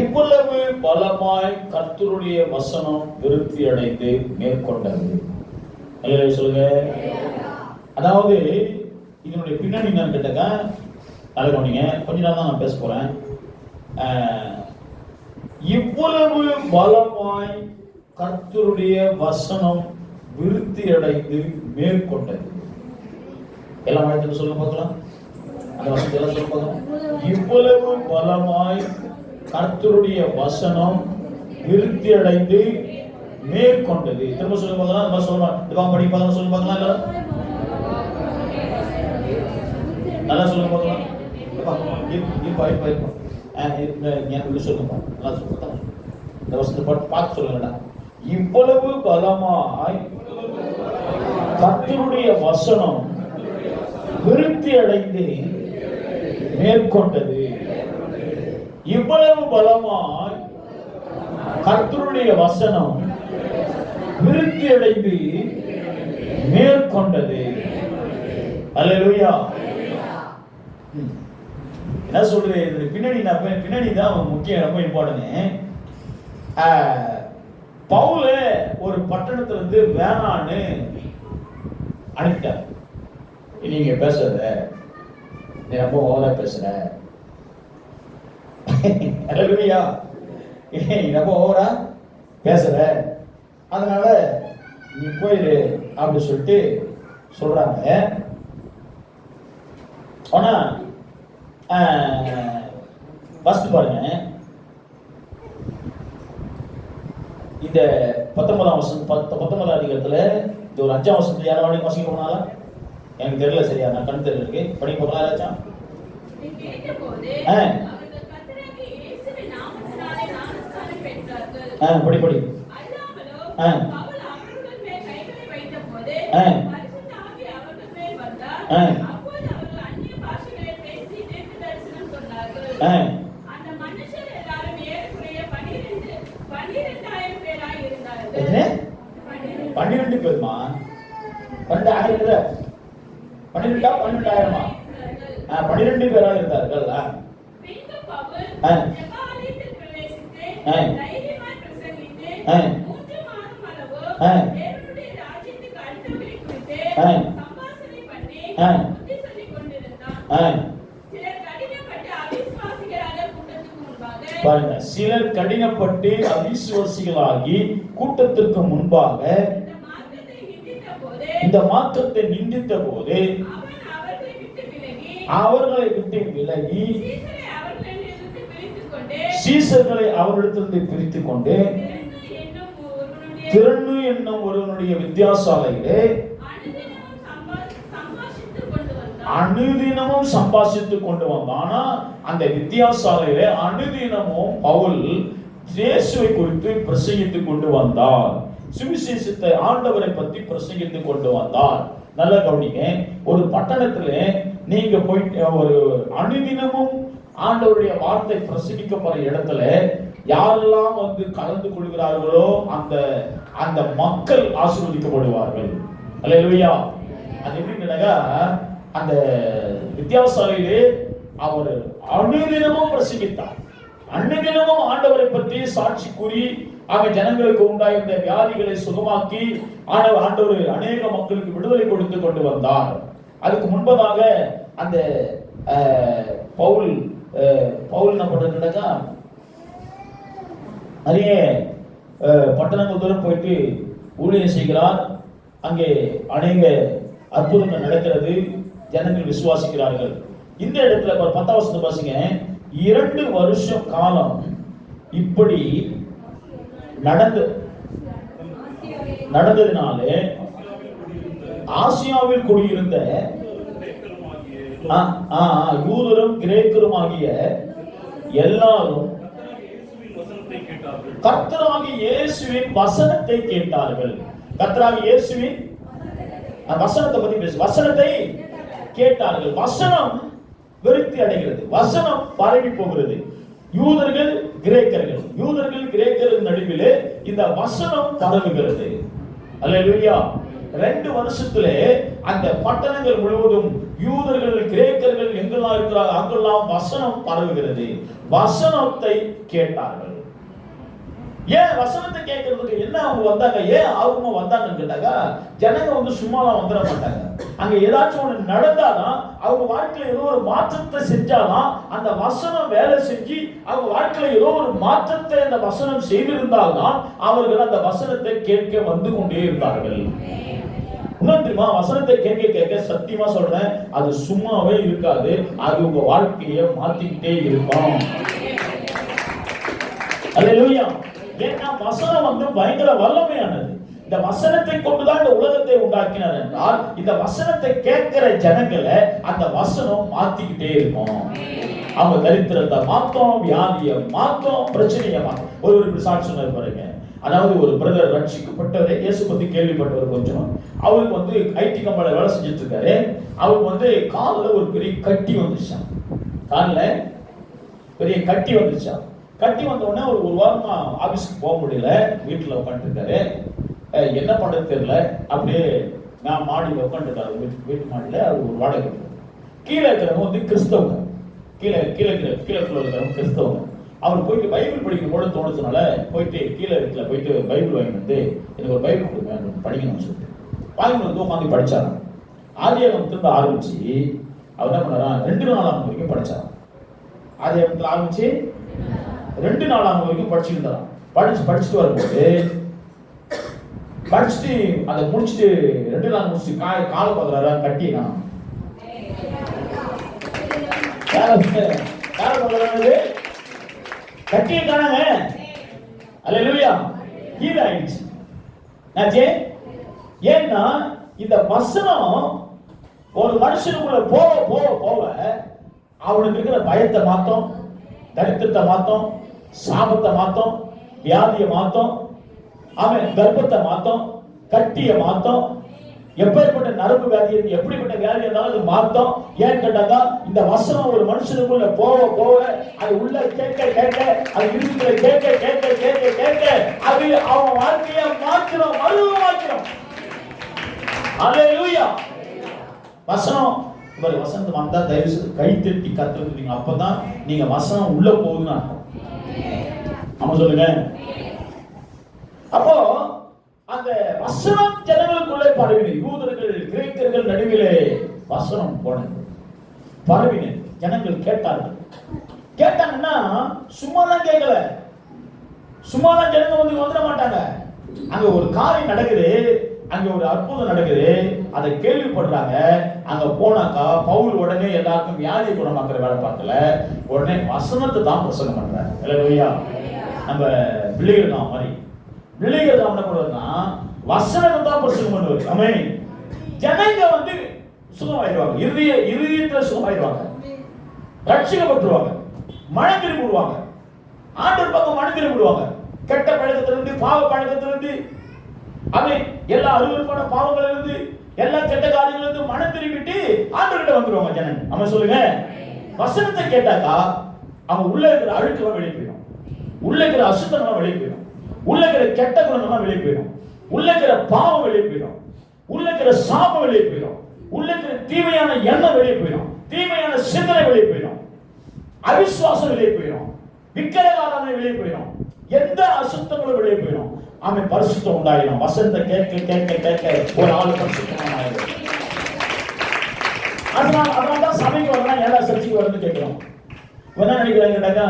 இவ்வளவு பலமாய் கர்த்தருடைய வசனம் விருத்தி அடைந்து மேற்கொண்டது. சொல்லுங்க. அதாவது இதனுடைய பின்னணி என்னன்னு கேட்டாக்கா, நல்ல கவனிங்க, கொஞ்ச நேரம் தான் நான் பேச போறேன். இவ்வளவு பலமாய் கர்த்தருடைய வசனம் விருத்தி அடைந்து மேற்கொண்டது. எல்லாம் வாழ்த்து சொல்லுங்க பார்க்கலாம். அந்த வசனத்தை எல்லாம் சொல்லுங்க பார்க்கலாம். இவ்வளவு பலமாய் கர்த்தருடைய வசனம் விருத்தி அடைந்து மேற்கொண்டது. திரும்ப சொல்லுங்க பார்க்கலாம். நம்ம சொல்லலாம் படி பார்க்கலாம். சொல்லுங்க பார்க்கலாம். நல்லா சொல்லுங்க பார்க்கலாம். இவ்வளவு பலமாய் கர்த்தருடைய வசனம் விருத்தி அடைந்து மேற்கொண்டது. இவ்வளவு பலமாய் கர்த்தருடைய வசனம் விருத்தி அடைந்து மேற்கொண்டது. அல்லேலூயா. என்ன சொல்றது? பின்னணி தான் முக்கியம், ரொம்ப இம்பார்ட்டன்ட். பவுல ஒரு பட்டணத்துல இருந்து வேணான்னு அனுப்பிட்டார். நீங்க பேசுறத நீ ரொம்ப ஓவரா பேசுற, அல்லேலூயா, நீ ரொம்ப ஓவரா பேசுற, அதனால நீ போயிரு அப்படி சொல்லிட்டு சொல்றாங்க. ஆனா ஃபர்ஸ்ட் பாருங்க, இந்த 19ஆம் அதிகாரத்துல இந்த ஒரு 5ஆம் வசனத்தை யாராவது வாசிக்க போனால எனக்கு தெரியல, சரியா? நான் கண் தெரியல இருக்கு. படிக்க போகலாம் யாராச்சும்? படி என்ன 12 பேருமா? 12,000 12,000 12 பேராக இருந்தார்கள். பாருங்க, சிலர் கடினப்பட்டு அவிசுவாசிகளாகி கூட்டத்திற்கு முன்பாக இந்த மாற்றத்தை நிந்தித்த போது அவர்களை விட்டு விலகி சீசர்களை அவரிடத்திலிருந்து பிரித்துக் கொண்டு திறனு என்னும் ஒருவனுடைய வித்தியாசாலையிலே அனுதினமும் சம்பாஷித்துக் கொண்டு வந்தானா. அந்த வித்தியாசாலையிலே அனுதினமும் பவுல் இயேசுவை குறித்து பிரசங்கித்துக் கொண்டு வந்தார். சுவிசேஷத்தை, ஆண்டவரை பற்றி பிரசங்கித்துக் கொண்டு வந்தார். நல்ல கவனிங்க. ஒரு பட்டணத்திலே நீங்க போயிட்டு ஒரு அனுதினமும் ஆண்டவருடைய வார்த்தை பிரசங்கிக்கப்படுற இடத்துல யாரெல்லாம் வந்து கலந்து கொள்கிறார்களோ அந்த மக்கள் ஆசீர்வதிக்கப்படுவார்கள். அல்லேலூயா. அது எப்படின்னாக்கா, அந்த வித்தியாசாலையிலே அவர் அனுதினமும் பிரசங்கித்தார். அன்னிதினமும் ஆண்டவரை பற்றி சாட்சி கூறி ஜனங்களுக்கு உண்டாயிருந்த வியாதிகளை சுகமாக்கி ஆண்டவர் அநேக மக்களுக்கு விடுதலை கொடுத்து கொண்டு வந்தார். அதுக்கு முன்பதாக அந்த பவுல் என்ன பண்றதுனாக்கா, நிறைய பட்டணங்கள் தூரம் போயிட்டு ஊழியம் செய்கிறார். அங்கே அநேக அற்புதங்கள் நடக்கிறது, ஜனங்கள் விசுவாசிக்கிறார்கள். இந்த இடத்துல 10ஆம் வசனத்தை வாசிங்க. 2 வருஷ காலம் இப்படி நடந்ததினாலே ஆசியாவில் குடியிருந்த யூதரும் கிரேக்கரும் ஆகிய எல்லாரும் கர்த்தராகிய இயேசுவின் வசனத்தை கேட்டார்கள். கர்த்தராகிய இயேசுவின் வசனத்தை பத்தி பேசு. வசனத்தை கேட்டார்கள். வசனம் விருத்தி அடைகிறது, வசனம் பரவி போகிறது. யூதர்கள் கிரேக்கர்கள் நடுவிலே இந்த வசனம் பரவுகிறது. அல்லேலூயா. 2 வருஷத்திலே அந்த பட்டணங்கள் முழுவதும் யூதர்கள் கிரேக்கர்கள் எங்கெல்லாம் இருக்கிறாங்க அங்கெல்லாம் வசனம் பரவுகிறது. வசனத்தை கேட்டார்கள். ஏன் வசனத்தை கேட்கறதுக்கு என்ன அவங்க வந்தாங்க, ஏன் ஆர்வமா வந்தாங்கன்னு கேட்டாங்க, ஜனங்க சும்மாலாம் வந்துட மாட்டாங்க. அங்க ஏதாச்சும் ஒண்ணு நடந்தாதான், அவங்க வாழ்க்கையில ஏதோ ஒரு மாற்றத்தை செஞ்சாதான், அந்த வசனம் வேலை செஞ்சு அவங்க வாழ்க்கையில ஏதோ ஒரு மாற்றத்தை அந்த வசனம் செய்திருந்தால்தான் அவர்கள் அந்த வசனத்தை கேட்க வந்து கொண்டே இருந்தார்கள். இன்னும் தெரியுமா, வசனத்தை கேட்க கேட்க சத்தியமா சொல்றேன், அது சும்மாவே இருக்காது, அது உங்க வாழ்க்கையை மாத்திக்கிட்டே இருக்கும். அல்லேலூயா. ஏன்னா வசனம் பயங்கர வல்லமையானது. இந்த வசனத்தை கொண்டுதான் இந்த உலகத்தை உண்டாக்கினார் என்றால், இந்த வசனத்தை கேட்கிற ஜனங்களை அந்த வசனம் மாத்திக்கிட்டே இருக்கும். அவங்க தரித்திரத்தை மாத்தோம், வியாதியை மாத்தோம், பிரச்சனையை மாத்தோம். ஒரு சாட்சி சொன்னார் பாருங்க. அதாவது ஒரு பிரதர் ரட்சிக்கப்பட்டவரே, இயேசு பத்தி கேள்விப்பட்டவர் கொஞ்சம். அவருக்கு ஐடி கம்பெனில வேலை செஞ்சுட்டு இருக்காரு. அவருக்கு காலில் ஒரு பெரிய கட்டி வந்துருச்சான். காலில் பெரிய கட்டி வந்துருச்சான். கட்டி வந்த உடனே ஒரு வாரமா ஆபீஸ்க்கு போக முடியல, வீட்டில் உட்காந்துருக்காரு. என்ன பண்றது தெரியல. அப்படியே நான் மாடியில் உட்காந்துருக்காரு, வீட்டு மாடியில். அது ஒரு வாடகை. கீழே இருக்கிறவங்க கிறிஸ்தவங்க, கீழே இருக்கிறவங்க கிறிஸ்தவங்க. அவர் போயிட்டு பைபிள் படிக்கணும் போல தோணுச்சுனால போயிட்டு கீழே வீட்டில் போயிட்டு பைபிள் வாங்கிட்டு எனக்கு ஒரு பைபிள் கொடுங்க படிக்கணும்னு சொல்லிட்டு வாங்கிட்டு உட்காந்து படிச்சாராம். ஆதியாகமத்திலிருந்து ஆரம்பிச்சு அவர் என்ன பண்ணாராம், 2 நாளாம் வரைக்கும் படிச்சாராம். ஆதியாகமத்தில் ஆரம்பிச்சு 2 நாளாம் வரைக்கும் படிச்சுட்டு படிச்சுட்டு வரும்போது படிச்சுட்டு அதை முடிச்சுட்டு 2 நாள் முடிச்சு காலை பார்க்குறாரா, கட்டினா கட்டியை காணாங்க. அல்லேலூயா. இது ஆயிடுச்சு. ஏன்னா இந்த வசனம் ஒரு மனுஷனுக்குள்ள போக போக போக அவனுக்கு இருக்கிற பயத்தை மாத்தோம், தரித்திரத்தை மாத்தோம், சாபத்தை மாத்தோம், வியாதியை மாத்தோம், அவன் கர்ப்பத்தை மாத்தோம், கட்டியை மாத்தோம், எப்பேற்பட்ட நரம்பு வியாதி எப்படிப்பட்ட வியாதி இருந்தாலும் அது மாத்தோம். ஏன் கேட்டாங்க, இந்த வசனம் ஒரு மனுஷனுக்குள்ள போக போக அது உள்ள கேட்க கேட்க அது இருக்கிற கேட்க கேட்க கேட்க கேட்க அது அவன் வாழ்க்கையை மாத்திரம் மறுவாக்கிறோம். அல்லேலூயா. வசனம் வசனத்தை வந்தா தயவு செய்து கை தட்டி கத்துறீங்க, அப்பதான் நீங்க வசனம் உள்ள போகுதுன்னு அர்த்தம். ஆமா சொல்லுங்க. அப்போ அந்த வசனம் ஜனங்களுக்குள்ளே பரவினது. யூதர்கள் கிரேக்கர்கள் நடுவிலே வசனம் போனது, பரவினது. ஜனங்கள் கேட்டார்கள். கேட்டாங்கன்னா சும்மாதான் கேட்கல, சும்மாதான் ஜனங்க வந்துட மாட்டாங்க. அங்க ஒரு காரியம் நடக்குது, அங்க ஒரு அற்புதம் நடக்குது, அதை கேள்விப்படுறாங்க. அங்க போனாக்கா பவுல் உடனே எல்லாருக்கும் வியாதியை குணமாக்குற வேலை பார்க்கல, உடனே வசனத்தை தான் பிரசங்கம் பண்றாங்க. அல்லேலூயா. நம்ம பிள்ளைகள் தான் மாதிரி பிள்ளைகள் தான் என்ன பண்ணுவாருன்னா வசனத்தை தான் பிரசங்கம் பண்ணுவாரு. ஆமென். ஜனங்க சுகமாயிடுவாங்க, இருதயத்துல சுகமாயிடுவாங்க, ரட்சிக்கப்பட்டுருவாங்க, மனம் திரும்பி விடுவாங்க, ஆண்டவர் பக்கம் மனம் திரும்பி விடுவாங்க. கெட்ட பழக்கத்திலிருந்து, பாவ பழக்கத்திலிருந்து, அவன் எல்லா அருவருப்பான பாவங்களிலிருந்து, எல்லா கெட்ட காரியங்களிலிருந்து மனம் திரும்பிட்டு ஆண்டவர்கிட்ட வந்துருவாங்க ஜனங்க. அவன் சொல்லுங்க, வசனத்தை கேட்டாக்கா அவன் உள்ள இருக்கிற அழுக்கெல்லாம் வெளியே போயிடும், உள்ள இருக்கிற அசுத்தம்லாம் வெளியே போயிடும், உள்ள இருக்கிற கெட்ட குணங்கள்லாம் வெளியே போயிடும், உள்ள இருக்கிற பாவம் வெளியே போயிடும், உள்ள இருக்கிற சாபம் வெளியே போயிடும், உள்ள இருக்கிற தீமையான எண்ணம் வெளியே போயிடும், தீமையான சிந்தனை வெளியே போயிடும், அவிசுவாசம் வெளியே போயிடும், விக்கிரகாராதனை வெளியே போயிடும், எந்த அசுத்தங்களும் வெளியே போயிடும். அவன் பரிசுத்தம் உண்டாயிடும். வசனத்தை கேட்க கேட்க கேட்க ஒரு ஆள் பரிசுத்தமான ஆயிடும். அதனால்தான் சபைக்கு வரலாம், ஏழா சர்ச்சைக்கு வரணும்னு கேட்கிறோம். என்ன நினைக்கிறாங்க கேட்டாக்கா,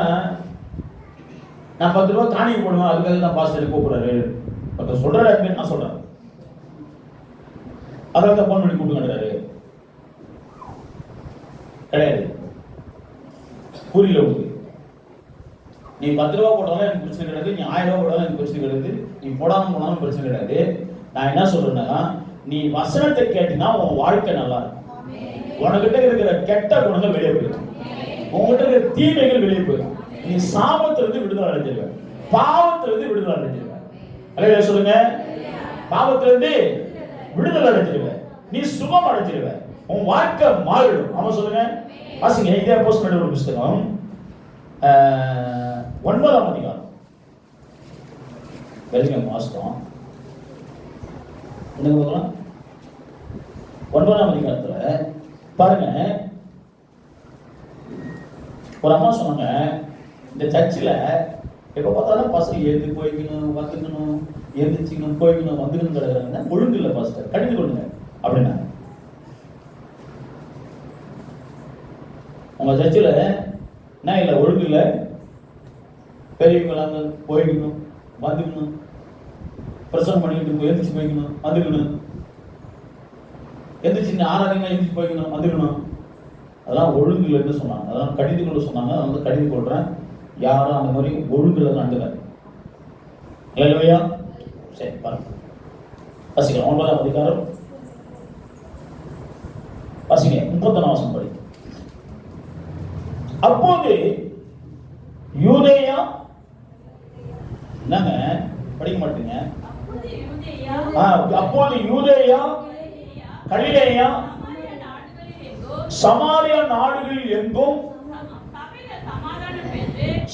நான் 10 ரூபாய் காணிக்கு போடுவேன், அதுக்காக தான் பாஸ்டர் கூப்பிடுறாரு. ஒருத்தர் சொல்றாரு, நான் சொல்றேன், அதனால தான் போன் பண்ணி கூப்பிட்டுக்கிறாரு. கிடையாது, புரியல உங்களுக்கு. நீ 10 ரூபா போட்டாலும் எனக்கு பிரச்சனை கிடையாது, நீ 1000 ரூபா போட்டாலும் எனக்கு பிரச்சனை கிடையாது, நீ போடாமல் போனாலும் பிரச்சனை கிடையாது. நான் என்ன சொல்றேன்னா, நீ வசனத்தை கேட்டினா உன் வாழ்க்கை நல்லா இருக்கும். உனக்கிட்ட இருக்கிற கெட்ட குணங்கள் வெளியே போயிடும், உங்ககிட்ட இருக்கிற தீமைகள் வெளியே போயிடும். நீ சாபத்திலிருந்து விடுதலை அடைஞ்சிருவ, பாவத்திலிருந்து விடுதலை அடைஞ்சிருவ. அல்லேலூயா சொல்லுங்க. பாவத்திலிருந்து விடுதலை அடைஞ்சிருவ, நீ சுகம் அடைஞ்சிருவ, உன் வாழ்க்கை மாறிடும். ஆமா சொல்லுங்க. வாசிங்க இதே அப்போஸ்தலர் புத்தகம் 9ஆம் அதிகாரம். வெளியே வாசித்தோம். என்னங்க பார்க்கலாம்? 9ஆம் அதிகாரத்துல பாருங்க, ஒரு அம்மா சொன்னாங்க, இந்த சர்ச்சில் எப்ப பார்த்தாலும் பசங்க எழுந்து போய்க்கணும் வந்துக்கணும், எழுந்திரிச்சிக்கணும் போய்க்கணும் வந்துக்கணும் கிடக்குறாங்க, ஒழுங்கு இல்லை பாஸ்டர், கடிந்து கொள்ளுங்க அப்படின்னா. உங்க சர்ச்சில் என்ன இல்லை, ஒழுங்கு இல்லை, பெரியவங்களாங்க போய்க்கணும் வந்துக்கணும், பிரசவம் பண்ணிக்கிட்டு எழுந்திரிச்சு போய்க்கணும் வந்துக்கணும், எந்திரிச்சு ஆராதனை எழுந்திரிச்சு போய்க்கணும் வந்துக்கணும், அதெல்லாம் ஒழுங்கு இல்லைன்னு சொன்னாங்க. அதெல்லாம் கடிந்து கொள்ள சொன்னாங்க. அதை வந்து கடிந்து கொள்றேன். யாரும் அந்த மாதிரி ஒழுங்குல நடந்துக்காது. இல்லையா? சரி பாருங்க, வாசிக்கலாம் 9ஆம் அதிகாரம் வாசிங்க 31ஆம் வசனம் படி. அப்போது யூதேயா, என்னங்க படிக்க மாட்டீங்க? அப்போது யூதேயா, கலிலேயா, சமாரியா நாடுகளில் எங்கும்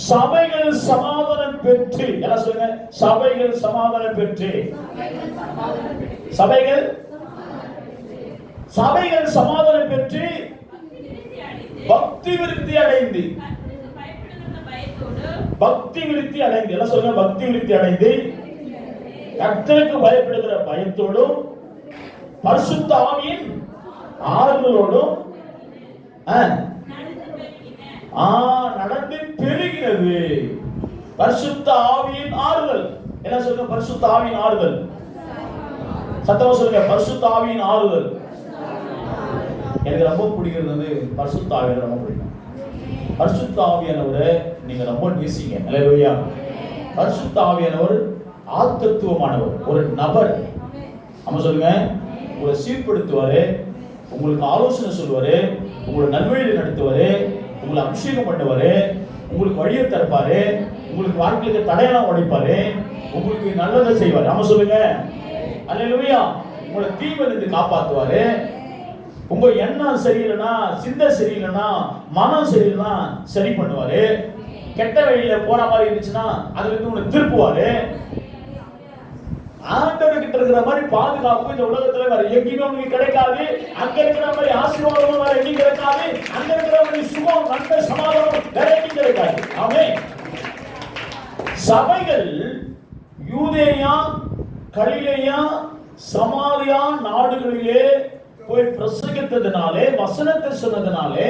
சபைகள் சமாதானம் பெற்று, எல்லாம் சொல்லுங்க, சபைகள் சமாதானம் பெற்று, சபைகள் சமாதானம் பெற்று பக்தி விருத்தி அடைந்து, பக்தி விருத்தி அடைந்து, எல்லாம் சொல்லுங்க, பக்தி விருத்தி அடைந்து கர்த்தருக்கு பயப்படுகிற பயத்தோடும் பரிசுத்த ஆவியின் ஆறுதலோடும் நடந்து பெருகிறது. பரிசுத்த ஆவியின் ஆறுதல், என்ன சொல்லுங்க, பரிசுத்த ஆவியின் ஆறுதல், சத்தமா சொல்லுங்க, பரிசுத்த ஆவியின் ஆறுதல். எனக்கு ரொம்ப பிடிக்கிறது வந்து பரிசுத்த ஆவியை ரொம்ப பிடிக்கும். பரிசுத்த ஆவியானவரை நீங்க ரொம்ப நேசிங்க. அல்லேலூயா. பரிசுத்த ஆவியானவர் ஆத்மத்துவமானவர், ஒரு நபர். நம்ம சொல்லுங்க, உங்களை சீர்படுத்துவாரு, உங்களுக்கு ஆலோசனை சொல்லுவாரு, உங்களை நல்வழியில் நடத்துவாரு, உங்களை அபிஷேகம் பண்ணுவாரு, உங்களுக்கு வழியை தரப்பாரு, உங்களுக்கு வாழ்க்கைக்கு தடையெல்லாம் உடைப்பாரு, உங்களுக்கு நல்லதை செய்வாரு. நம்ம சொல்லுங்க, அல்லேலூயா. உங்களை தீவிலிருந்து காப்பாற்றுவாரு. உங்க எண்ணம் சரியில்லைன்னா, சிந்தை சரியில்லைன்னா, மனம் சரியில்லைன்னா சரி பண்ணுவாரு. கெட்ட வழியில போற மாதிரி இருந்துச்சுன்னா அதுல இருந்து உங்களை திருப்புவாரு. ஆண்டவர் கிட்ட இருக்கிற மாதிரி பாதுகாப்பு இந்த உலகத்துல வேற எங்கேயுமே உங்களுக்கு கிடைக்காது. அங்க இருக்கிற மாதிரி ஆசீர்வாதம் வேற எங்கேயும் கிடைக்காது. அங்க இருக்கிற மாதிரி சுகம், நன்மை, சமாதானம் வேற எங்கேயும் கிடைக்காது. ஆமென். சபைகள் யூதேயா, கலிலேயா, சமாரியா நாடுகளிலே போய் பிரசங்கித்ததினாலே, வசனத்தை சொன்னதினாலே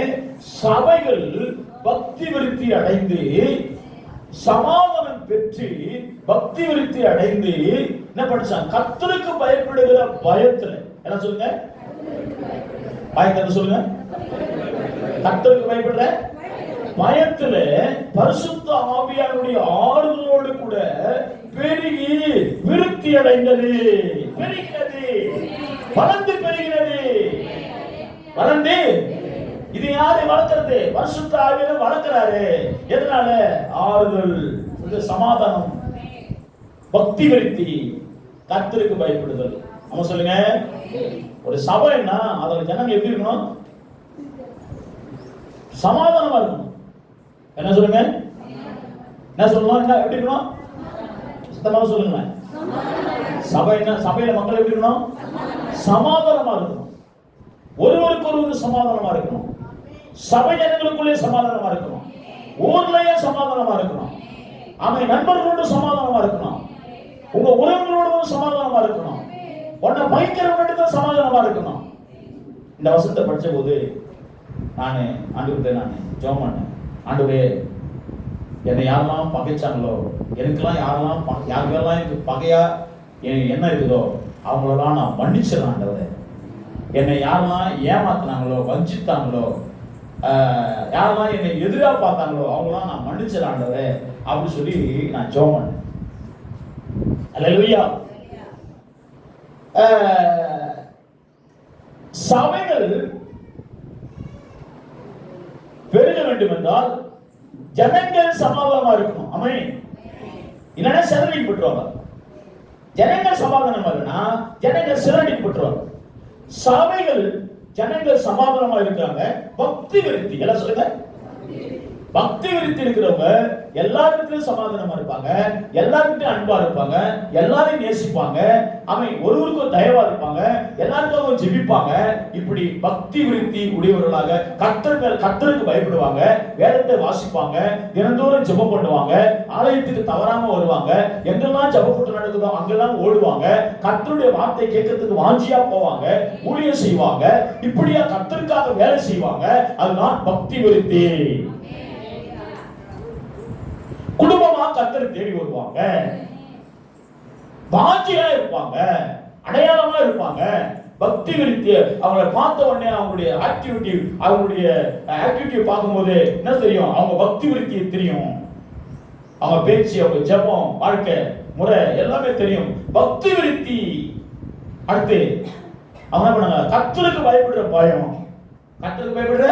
சபைகள் பக்தி விருத்தி அடைந்து, சமாதானம் பெற்று, பக்தி விருத்தி அடைந்து என்ன படிச்சாங்க, கர்த்தருக்கு பயப்படுகிற பயத்துல, என்ன சொல்லுங்க, பயத்தை சொல்லுங்க, கர்த்தருக்கு பயப்படுற பயத்துல பரிசுத்த ஆவியானுடைய ஆறுதலோடு கூட பெருகி விருத்தி அடைந்தது, பெருகிறது, வளர்ந்து பெருகிறது, வளர்ந்து. இது யாரு வளர்க்கிறது? பரிசுத்த ஆவியானவர் வளர்க்கிறாரு. எதனால? ஆறுதல், சமாதானம், பக்தி விருத்தி, கர்த்தருக்கு பயப்படுதல். நம்ம சொல்லுங்க, ஒரு சபைன்னா அதுல ஜனங்க எப்படி இருக்கணும்? சமாதானமா இருக்கணும். என்ன சொல்லுங்க, என்ன சொல்லணும், என்ன எப்படி இருக்கணும்? சுத்தமாக சொல்லுங்க. சபையில மக்கள் எப்படி இருக்கணும்? சமாதானமா இருக்கணும். ஒருவருக்கு ஒருவர் சமாதானமா இருக்கணும். சபை ஜனங்களுக்குள்ளே சமாதானமா இருக்கணும். ஊர்லயே சமாதானமா இருக்கணும். அவன் நண்பர்களோடு சமாதானமா இருக்கணும். உங்க உறவுகளோடு சமாதானமா இருக்கணும். உன்னை பைக்கிறவங்க தான் சமாதானமா இருக்கணும். இந்த வசனத்தை படிச்ச போது நான் ஆண்டவர்கிட்ட ஜெபம் பண்ணேன். ஆண்டவரே, என்னை யாரெல்லாம் பகைச்சாங்களோ, எனக்கெல்லாம் யாருக்கெல்லாம் எனக்கு பகையா என்ன இருக்குதோ அவங்களெல்லாம் நான் மன்னிச்சிடறேன் ஆண்டவரே. என்னை யாரெல்லாம் ஏமாத்தினாங்களோ, வஞ்சித்தாங்களோ, யாரெல்லாம் என்னை எதிராக பார்த்தாங்களோ அவங்களாம் நான் மன்னிச்சிடறேன் ஆண்டவரே அப்படி சொல்லி நான் ஜெபம் பண்ணேன். அல்லேலூயா. சபைகள் பெருக வேண்டும் என்றால் ஜனங்கள் சமாதானமா இருக்கணும். ஆமென். இல்லைன்னா சிதறடிக்கு போட்டுருவாங்க. ஜனங்கள் சமாதானமா இல்லைன்னா ஜனங்கள் சிதறடிக்கு போட்டுருவாங்க. சபைகள் ஜனங்கள் சமாதானமா இருக்காங்க. பக்தி விருத்தி எல்லாம் சொல்லுங்க. பக்தி விருத்தி இருக்கிறவங்க எல்லாருக்கிட்டையும் சமாதானமா இருப்பாங்க, எல்லாருக்கிட்டையும் அன்பா இருப்பாங்க, எல்லாரையும் நேசிப்பாங்க, அவன் ஒருவருக்கும் தயவா இருப்பாங்க, எல்லாருக்கும் ஜெபிப்பாங்க. இப்படி பக்தி விருத்தி உடையவர்களாக கர்த்தருக்கு பயப்படுவாங்க, வேதத்தை வாசிப்பாங்க, தினந்தோறும் ஜெபம் பண்ணுவாங்க, ஆலயத்துக்கு தவறாம வருவாங்க, எங்கெல்லாம் ஜெபக்கூட்டம் நடக்குதோ அங்கெல்லாம் ஓடுவாங்க, கர்த்தருடைய வார்த்தை கேட்கறதுக்கு வாஞ்சியா போவாங்க, ஊழியம் செய்வாங்க. இப்படியா கர்த்தருக்காக வேலை செய்வாங்க. அதுதான் பக்தி விருத்தி. குடும்பமா கர்த்தரை தேடி வருவாங்க, வாஞ்சியா இருப்பாங்க, அடையாளமா இருப்பாங்க. பக்தி விருத்தி அவங்களை பார்த்த உடனே அவங்களுடைய ஆக்டிவிட்டி பார்க்கும்போது என்ன தெரியும்? அவங்க பக்தி விருத்தி தெரியும். அவங்க பேச்சு, அவங்க ஜெபம், வாழ்க்கை முறை எல்லாமே தெரியும். பக்தி விருத்தி. அடுத்து அவங்க என்ன பண்ணாங்க? கர்த்தருக்கு பயப்படுற பயம். கர்த்தருக்கு பயப்படுற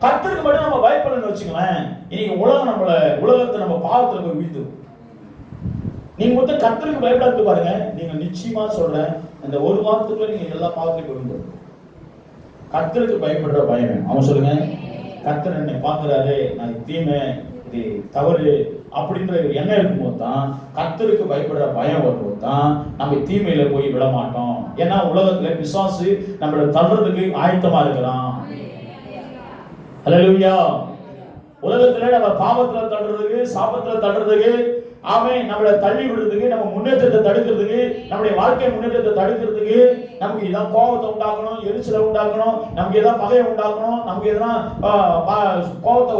கர்த்தருக்கு மட்டும் நம்ம பயப்படணும்னு வச்சுங்களேன், இன்னைக்கு உலகத்தை நம்ம பாவத்துல போய் வீழ்த்தும். நீங்க மொத்தம் கர்த்தருக்கு பயப்படாது பாருங்க, நீங்க நிச்சயமா சொல்றேன், இந்த ஒரு வாரத்துக்குள்ள நீங்க எல்லா பாவத்தையும் விழுந்துடும். கர்த்தருக்கு பயப்படுற பயம். அவன் சொல்லுங்க, கர்த்தர் என்னை பார்க்கிறாரு, நான் தீமை, இது தவறு அப்படின்ற எண்ணம் இருக்கும்போது தான், கர்த்தருக்கு பயப்படுற பயம் வரும்போது தான் நம்ம தீமையில போய் விட மாட்டோம். ஏன்னா உலகத்துல பிசாசு நம்மள தள்ளுறதுக்கு ஆயத்தமா இருக்கிறான். ஹல்லேலூயா. உலகத்துல நம்ம பாவத்துல தள்ளுறதுக்கு, சாபத்துல தள்ளுறதுக்கு, அவன் நம்மளை தள்ளி விடுறதுக்கு, நம்ம முன்னேற்றத்தை தடுக்கிறதுக்கு, நம்முடைய வாழ்க்கை முன்னேற்றத்தை தடுக்கிறதுக்கு, நமக்கு ஏதாவது கோபத்தை உண்டாக்கணும், எரிச்சலை உண்டாக்கணும், நமக்கு ஏதாவது பகையை உண்டாக்கணும், நமக்கு எதாவது கோபத்தை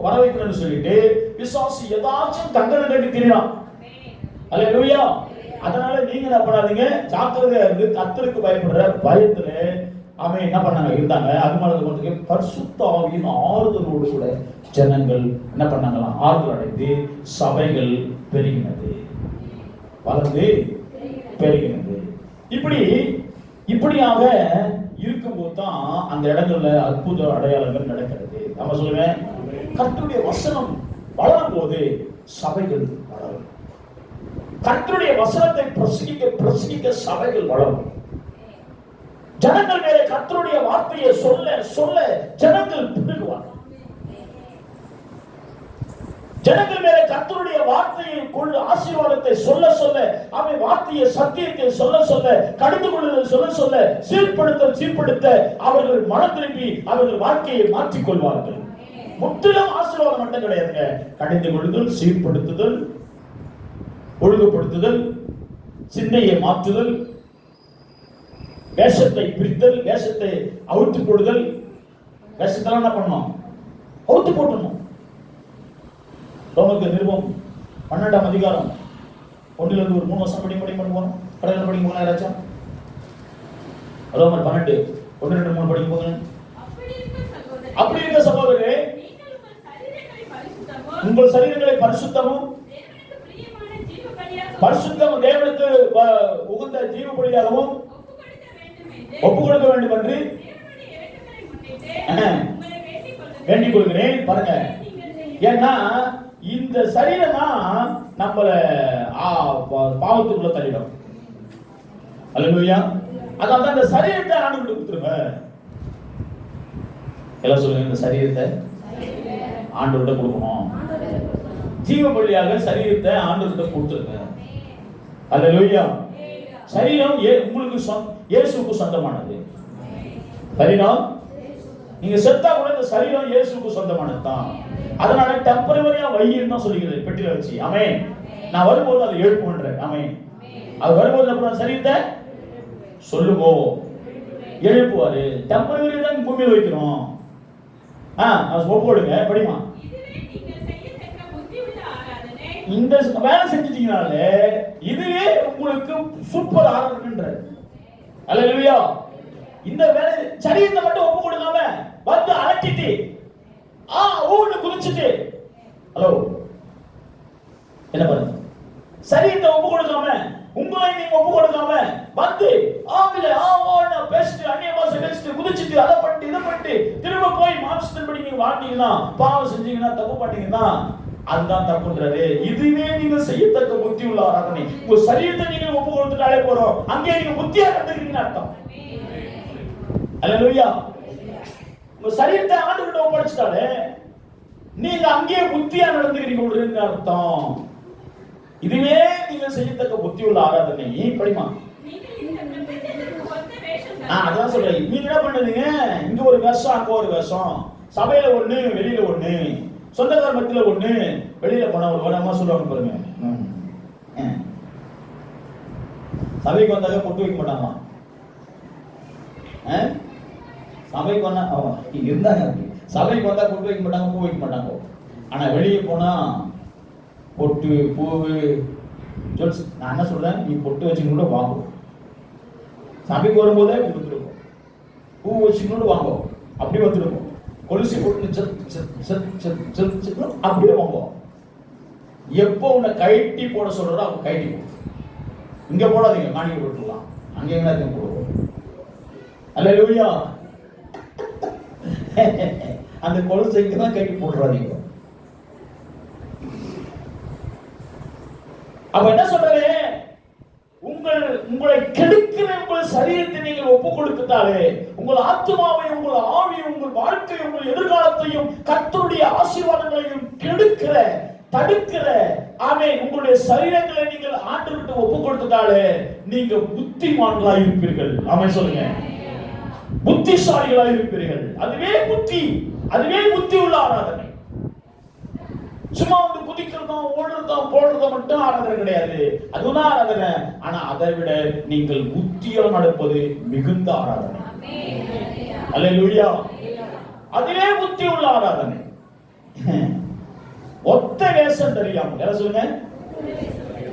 வர வைக்கணும்னு சொல்லிட்டு பிசாசு ஏதாச்சும் கங்கணம் கட்டி திரியலாம். ஹல்லேலூயா. அதனால நீங்க என்ன பண்ணாதீங்க, ஜாக்கிரதையா இருந்து கர்த்தருக்கு பயப்படுற பயத்துல அவன் என்ன பண்ணாங்க இருந்தாங்க. அது மாதிரி பரிசுத்த ஆவியின் ஆறுதலோடு கூட ஜனங்கள் என்ன பண்ணாங்களாம்? ஆறுதல் அடைந்து சபைகள் பெருகினது, வளர்ந்து பெருகினது. இப்படியாக இருக்கும்போது தான் அந்த இடங்கள்ல அற்புத அடையாளங்கள் நடக்கிறது. நம்ம சொல்லுவேன், கர்த்தருடைய வசனம் வளரும் போது சபைகள் வளரும். கர்த்தருடைய வசனத்தை பிரசங்கிக்க சபைகள் வளரும். ஜனங்கள் மேலே கர்த்தருடைய வார்த்தையை சொல்ல சொல்ல ஜனங்கள் பெருகுவார்கள். ஜனங்கள் மேலே கர்த்தருடைய வார்த்தையை கொண்டு ஆசீர்வாதத்தை சொல்ல சொல்ல, அவன் வார்த்தையை சத்தியத்தை சொல்ல சொல்ல, கடிந்து கொள்ளுதல் சொல்ல சொல்ல, சீர்படுத்த அவர்கள் மனம் திரும்பி அவர்கள் வாழ்க்கையை மாற்றிக் கொள்வார்கள். முற்றிலும் ஆசீர்வாதம் மட்டும் கிடையாதுங்க. கடிந்து கொள்ளுதல், சீர்படுத்துதல், ஒழுங்குபடுத்துதல், சிந்தையை மாற்றுதல், வேஷத்தை பிரித்தல், வேஷத்தை அவுத்து போடுதல். வேஷத்தெல்லாம் என்ன பண்ணணும்? அவுத்து போட்டணும். ரோமருக்கு நிருபம் 12ஆம் அதிகாரம் 1 ஒரு 3 வருஷம் படிக்க போறோம். கடையில் படிக்க போனா யாராச்சும் ரோமர் 12 1 2 3 படிக்க போங்க. அப்படி இருக்க சகோதரரே, உங்கள் சரீரங்களை பரிசுத்தமும் பரிசுத்தமும் தேவனுக்கு உகந்த ஜீவ பலியாகவும் ஒப்பு கொடுக்க வேண்டும் என்று வேண்டிக் கொள்கிறேன். பாருங்க, ஏன்னா இந்த சரீரம் தான் நம்மள பாவத்துக்குள்ள தள்ளிடும். அல்லேலூயா. அதான் இந்த சரீரத்தை ஆண்டவருக்கு கொடுத்துருங்க. எல்லாம் சொல்லுங்க, இந்த சரீரத்தை ஆண்டவர்கிட்ட கொடுக்கணும். ஜீவ பலியாக சரீரத்தை ஆண்டவர்கிட்ட கொடுத்துருங்க. அல்லேலூயா. சரீரம் உங்களுக்கு இயேசுவுக்கு சொந்தமானது. சரீரம் நீங்க செத்தா கூட இந்த சரீரம் இயேசுவுக்கு சொந்தமானது தான். அதனால டெம்பரவரியா வையின்னு தான் சொல்லிக்கிறது, பெட்டில வச்சு. ஆமென். நான் வரும்போது அதை எழுப்புன்றேன். ஆமென். அது வரும்போது அப்புறம் சரீரத்தை சொல்லுங்கோ எழுப்புவாரு. டெம்பரவரி தான் பூமியில வைக்கிறோம். ஒப்போடுங்க படிமா. இந்த வேலை செஞ்சிட்டீங்கனாலே இதுவே உங்களுக்கு சூப்பர் ஆராதனைன்றார். அல்லேலூயா. இந்த வேலை சரீரத்தை மட்டும் ஒப்பு கொடுக்காம வந்து அலட்டிட்டு ஊன்னு குதிச்சுட்டு, ஹலோ என்ன பாருங்க, சரீரத்தை ஒப்பு கொடுக்காம, உங்களை நீங்க ஒப்பு கொடுக்காம வந்து பேசிட்டு அந்நிய பாஷை பேசிட்டு குதிச்சுட்டு அதை பண்ணிட்டு இதை பண்ணிட்டு திரும்ப போய் மாம்சத்தின்படி நீங்க வாழ்ந்தீங்கன்னா, பாவம் செஞ்சீங்கன்னா, தப்பு பண்ணீங்கன்னா அதுதான் தப்புன்றாரு. இதுவே நீங்க செய்யத்தக்க புத்தி உள்ள ஆராதனை. உங்க சரீரத்தை நீங்க ஒப்பு கொடுத்துட்டாலே போறோம், அங்கே நீங்க புத்தியா கத்துக்கிறீங்கன்னு அர்த்தம். அல்லேலூயா. உங்க சரீரத்தை ஆண்டவர்கிட்ட ஒப்படைச்சிட்டாலே நீங்க அங்கேயே புத்தியா நடந்துக்கிறீங்க அர்த்தம். இதுவே நீங்க செய்யத்தக்க புத்தி உள்ள ஆராதனை. படிமா அதான் சொல்றேன். நீங்க என்ன பண்ணுறீங்க? இங்க ஒரு வேஷம், அங்க ஒரு வேஷம், சபையில ஒண்ணு, வெளியில ஒண்ணு, சொந்தக்கார மத்தியில ஒண்ணு, வெளியில போனா ஒரு அம்மா சொல்லுவாங்க பாருங்க, சபைக்கு வந்தாக்க பொட்டு வைக்க மாட்டாமா. சபைக்கு வந்தா இருந்தாங்க, சபைக்கு வந்தா பொட்டு வைக்க மாட்டாங்க, பூ வைக்க மாட்டாங்க. ஆனா வெளியே போனா பொட்டு பூவு ஜுவல்ஸ். நான் என்ன சொல்றேன், நீ பொட்டு வச்சுன்னு கூட வாங்கும், சபைக்கு வரும்போதே கொடுத்துருக்கோம், பூ வச்சுன்னு கூட வாங்குவோம், அப்படி வந்துருக்கும், கொலுசி போட்டு அப்படியே வாங்குவோம். எப்போ உன்னை கைட்டி போட சொல்றதோ அவங்க கைட்டி போடும். இங்க போடாதீங்க, காணிக்க போட்டுலாம், அங்கே என்ன போடுவோம். அல்லேலூயா. அந்த கொலுசைக்கு தான் கைட்டி போட்டுறாதீங்க. அப்ப என்ன சொல்றேன், உங்களை கெடுக்கிற உங்கள் சரீரத்தை நீங்கள் ஒப்பு கொடுத்துட்டாலே உங்கள் ஆத்மாவையும் உங்கள் ஆவியும் உங்கள் வாழ்க்கையும் உங்கள் எதிர்காலத்தையும் கர்த்தருடைய ஆசீர்வாதங்களையும் கெடுக்கிற தடுக்கிற உங்களுடைய சரீரங்களை நீங்கள் ஆண்டவருக்கு ஒப்பு கொடுத்துட்டாலே நீங்க புத்திமான்களாய் இருப்பீர்கள். ஆமென் சொல்லுங்க. புத்திசாலிகளாய் இருப்பீர்கள். அதுவே புத்தி, அதுவே புத்தி உள்ள ஆராதனை. சும்மா வந்து குதிக்கிறதும் ஓடுறதும் போடுறதும் மட்டும் ஆராதனை கிடையாது, அதுதான் ஆராதனை. ஆனா அதை விட நீங்கள் புத்தியால் நடப்பது மிகுந்த ஆராதனை. அல்லேலூயா. அதுவே புத்தி உள்ள ஆராதனை. ஒத்த வேஷம் தெரியாமல், யார சொல்லுங்க,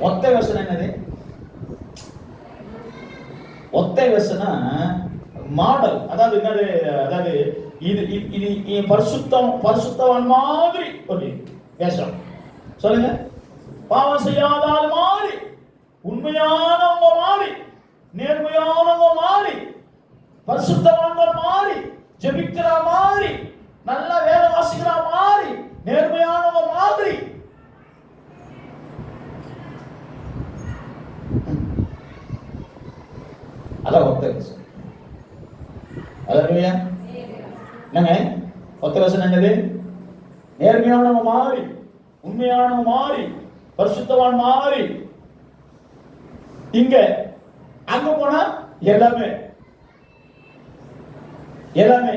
ஒத்த வேஷம் என்னது? ஒத்த வேஷம்னா மாடல், அதாவது என்னது, அதாவது இது இது பரிசுத்தவான் மாதிரி ஒரு வேஷம். சொல்லுங்க, பாவம் செய்யாதால் மாறி, உண்மையானவங்க மாறி, நேர்மையானவங்க மாறி, பரிசுத்தவான்கள் மாறி, ஜெபிக்கிற மாதிரி, நல்ல வேலை வாசிக்கிற மாதிரி, நேர்மையானவங்க மாதிரி. அதான் ஒத்த வேஷம். அல்லேலூயா. என்னங்க ஒத்த வேஷம் என்னது? நேர்மையானவங்க மாறி, உண்மையானவங்க மாறி, பரிசுத்தவான் மாறி. இங்க அங்க போனா எல்லாமே எல்லாமே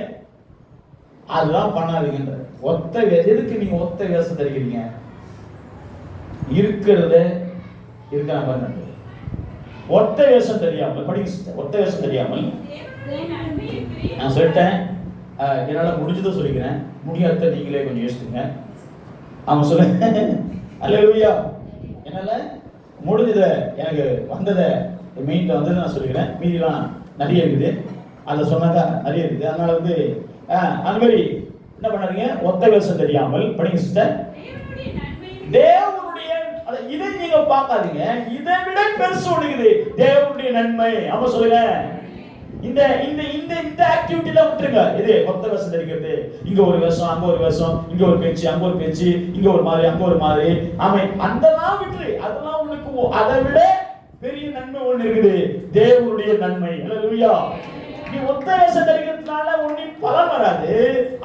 அதெல்லாம் பண்ணாதீங்க. ஒத்த வேஷம். எதுக்கு நீங்க ஒத்த வேஷம் தருகிறீங்க? இருக்கிறத இருக்கிற மாதிரி ஒத்த வேஷம் தெரியாமல் படிக்க. ஒத்த வேஷம் தெரியாமல் நான் சொல்லிட்டேன், என்னால முடிஞ்சதை சொல்லிக்கிறேன், முடியாத நீங்களே கொஞ்சம் யோசிச்சுங்க. அவன் சொல்லுங்க. அல்லேலூயா. என்னால முடிஞ்சத, எனக்கு வந்ததை, மெயின்ல வந்ததை நான் சொல்லிக்கிறேன். மீதிலாம் நிறைய இருக்குது, அதை சொன்னாக்கா நிறைய இருக்குது. அதனால வந்து அந்த மாதிரி என்ன பண்ணாதீங்க, ஒத்த வேஷம் தெரியாமல் படிங்க சிஸ்டர். தேவனுடைய இதை நீங்க பார்க்காதீங்க, இதை விட பெருசு ஒண்ணுக்குது, தேவனுடைய நன்மை. அவன் சொல்லுங்க, இந்த இந்த இந்த இந்த ஆக்டிவிட்டில விட்டுருங்க. இது ஒத்த வேஷம் தெரிகிறது. இங்க ஒரு வேஷம், அங்க ஒரு வேஷம், இங்க ஒரு பேச்சு, அங்க ஒரு பேச்சு, இங்க ஒரு மாதிரி, அங்க ஒரு மாதிரி. அதெல்லாம் விட்டுரு. அதெல்லாம் உங்களுக்கு அதை விட பெரிய நன்மை ஒண்ணு இருக்குது, தேவனுடைய நன்மை. அல்லேலூயா. நீ ஒத்த வேஷம் தெரிகிறதுனால ஒன்னும் பலன் வராது,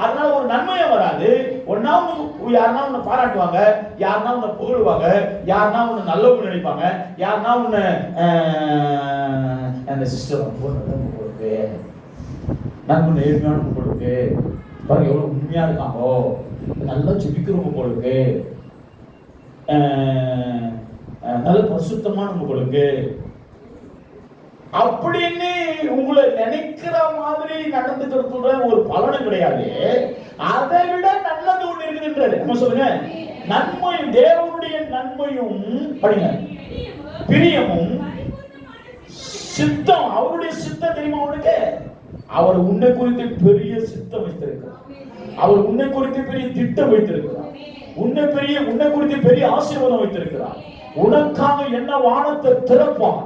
அதனால ஒரு நன்மையும் வராது. ஒன்னா யாருன்னா உன்னை பாராட்டுவாங்க, யாருன்னா உன்னை புகழுவாங்க, யாருன்னா உன்னை நல்லவங்க நினைப்பாங்க, யாருன்னா உன்னை அந்த சிஸ்டர் ரொம்ப நல்லவங்க போருக்கு, நன்மை நேர்மையான போருக்கு, பாருங்க எவ்வளவு உண்மையா இருக்காங்களோ, நல்லா ஜெபிக்கிறவங்க போருக்கு, நல்ல பரிசுத்தமான போருக்கு அப்படின்னு உங்களை நினைக்கிற மாதிரி நடந்துக்கிறது ஒரு பலனும் கிடையாது. அதை விட நல்லது ஒண்ணு இருக்குன்றது. நம்ம சொல்லுங்க, நன்மையும், தேவனுடைய நன்மையும் படிங்க, பிரியமும் சித்தம். அவருடைய சித்தம் தெரியுமா அவனுக்கு? அவர் உன்னை குறித்து பெரிய சித்தம் வைத்திருக்கிறார். அவர் உன்னை குறித்து பெரிய திட்டம் வைத்திருக்கிறார். உன்னை குறித்து பெரிய ஆசீர்வாதம் வைத்திருக்கிறார். உனக்காக என்ன வானத்தை திறப்பான்,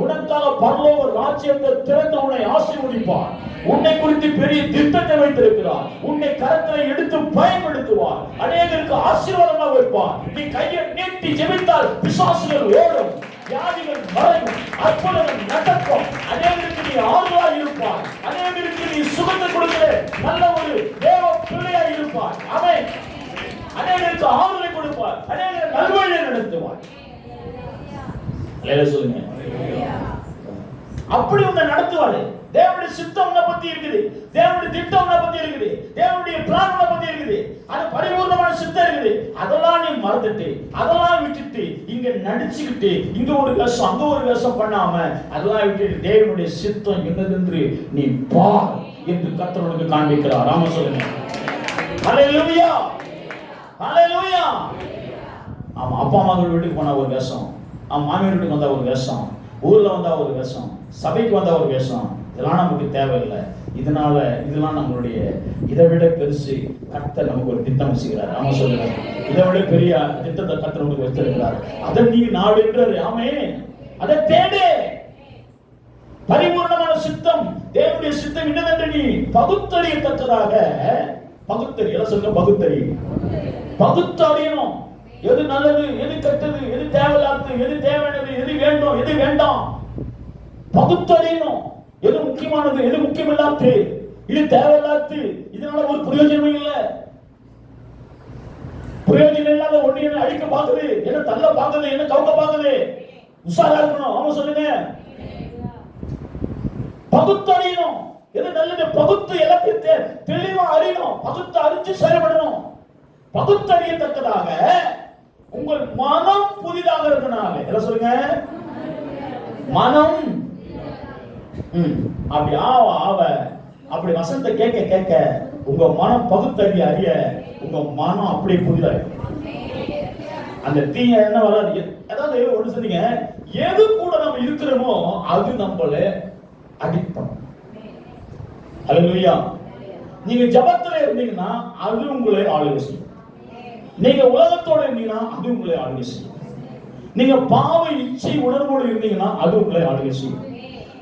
உனக்காக பரலோக ராஜ்யத்தை திறந்து உன்னை ஆசீர்வதிப்பார். உன்னை குறித்து பெரிய திட்டத்தை வைத்திருக்கிறார். உன்னை கரத்திலே எடுத்து பயன்படுத்துவார். அநேகருக்கு ஆசீர்வாதமாக வைப்பார். நீ கையை நீட்டி ஜெபித்தால் பிசாசுகள் ஓடும். வியாதிகள் மறையும், அற்புதங்கள் நடக்கும். அநேகருக்கு நீ ஆறுதலாய் இருப்பாய், அநேகருக்கு நீ சுகத்தை கொடுக்கிற நல்ல ஒரு தேவ பிள்ளையாய் இருப்பாய். ஆமென். அநேகருக்கு ஆறுதலை கொடுப்பார், அநேகருக்கு நல்வழியை நடத்துவார். அல்லேலூயா சொல்லுங்க. அப்படி உன்னை நடத்துவாரு. தேவனுடைய சித்தம் உன்னை பத்தி இருக்குது, தேவனுடைய திட்டம் உன்னை பத்தி இருக்குது, தேவனுடைய பிளான் உன்னை பத்தி இருக்குது. அது பரிபூர்ணமான சித்தம் இருக்குது. அதெல்லாம் நீ மறந்துட்டு, அதெல்லாம் விட்டுட்டு இங்க நடிச்சுக்கிட்டு இங்க ஒரு வேஷம் அங்க ஒரு வேஷம் பண்ணாம அதெல்லாம் விட்டுட்டு தேவனுடைய சித்தம் என்னதென்று நீ பார் என்று கர்த்தர் உனக்கு காண்பிக்கிறார். ஆமா சொல்லுங்க. ஹல்லேலூயா, ஹல்லேலூயா. ஆமா, அப்பா அம்மா வீட்டுக்கு போனா ஒரு வேஷம், மாமியார் வீட்டுக்கு வந்தா ஒரு வேஷம், ஊர்ல வந்தா ஒரு வேஷம், சபைக்கு வந்தா ஒரு வேஷம். இதெல்லாம் நமக்கு தேவையில்லை. இதெல்லாம் நம்மளுடைய இதை விட பெருசு கர்த்தர் நமக்கு ஒரு திட்டம் வச்சுக்கிறார். ஆமா சொல்லுங்க. இதை விட பெரிய திட்டத்தை கர்த்தர் நமக்கு வச்சிருக்கிறார். அதை நீ நாடுன்றாரு. ஆமே, அதை தேடு. பரிபூர்ணமான சித்தம், தேவனுடைய சித்தம் என்னவென்று நீ பகுத்தறியத்தக்கதாக பகுத்தறியல சொல்லுங்க. பகுத்தறியணும். எது நல்லது, எது கெட்டது, எது தேவையில்லாதது, எது தேவையானது, எது வேண்டும், எது வேண்டாம் பகுத்தறியணும். எது முக்கியமானது, எது முக்கியமில்லாதது, இது தேவையில்லாதது, இதனால ஒரு பிரயோஜனமே இல்லை. பிரயோஜனம் இல்லாத ஒண்ணு என்ன அழிக்க பாக்குது, என்ன தள்ள பாக்குது, என்ன கவுக்க பாக்குது. உஷாரா இருக்கணும். ஆமா சொல்லுங்க. பகுத்தறியணும். எது நல்லது பகுத்து எல்லாத்தையும் தெளிவா அறியணும். பகுத்து அறிஞ்சு செயல்படணும். பகுத்தறியத்தக்கதாக உங்கள் மனம் புதிதாக இருக்கனால என்ன சொல்லுங்க. மனம் அப்படி ஆவ அப்படி வசனத்தை கேட்க கேட்க உங்க மனம் பகுத்தறிய அறிய உங்க மனம் அப்படியே புதிதாக அந்த தீய என்ன வராது. அதாவது ஒன்று சொன்னீங்க, எது கூட நம்ம இருக்கிறோமோ அது நம்மள அடிப்படும். ஹல்லேலூயா. நீங்க ஜபத்துல இருந்தீங்கன்னா அது உங்களை ஆளுகை செய்யும். நீங்க உலகத்தோட இருந்தீங்கன்னா அது உங்களை ஆளுகை செய்யும். நீங்க பாவ இச்சை உணர்வோடு இருந்தீங்கன்னா அது உங்களை ஆளுகை செய்யும்.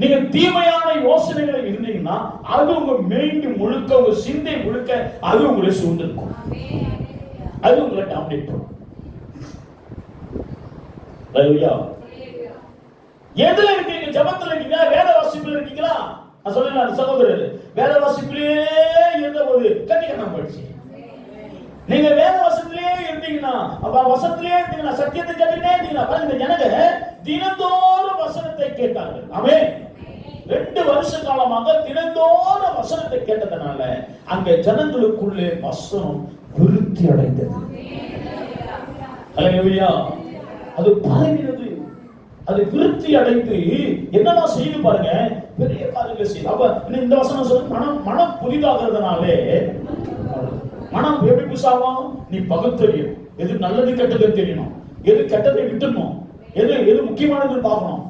நீங்க தீமையான யோசனைகளை இருந்தீங்கன்னா அது உங்க மைண்ட் முழுக்க, உங்க சிந்தை முழுக்க அது உங்களை சூழ்ந்திருக்கும். அது உங்களை டாமினேட் பண்ணும். ஹல்லேலூயா. எதுல இருக்கீங்க? ஜபத்துல இருக்கீங்களா? வேத வாசிப்புல இருக்கீங்களா? நான் சொல்றேன் சகோதரர், வேத வாசிப்பிலே இருந்த போது கட்டிக்கணும் போயிடுச்சு. நீங்க வேத வசத்திலே இருந்தீங்கன்னா, அப்ப வசத்திலே இருந்தீங்கன்னா, சத்தியத்தை கேட்டுட்டே இருந்தீங்கன்னா, பாருங்க ஜனங்க தினந்தோறும் வசனத்தை கேட்டார்கள். ஆமென். 2 வருஷ காலமாக தினந்தோறும் வசனத்தை கேட்டதனால அங்க ஜனங்களுக்குள்ளே வசனம் விருத்தி அடைந்தது. ஹல்லேலூயா. அது பரவினது, அது விருத்தி அடைந்து என்னெல்லாம் செய்து பாருங்க, பெரிய காரியங்களை செய்து. அப்ப இந்த வசனம் சொல்ல மனம் புதிதாகிறதுனாலே மனம் எப்படி புதுசாகும்? நீ பகுத்தறியும். எது நல்லது கெட்டது தெரியணும், எது கெட்டதை விட்டுணும், எது முக்கியமானது பார்க்கணும்,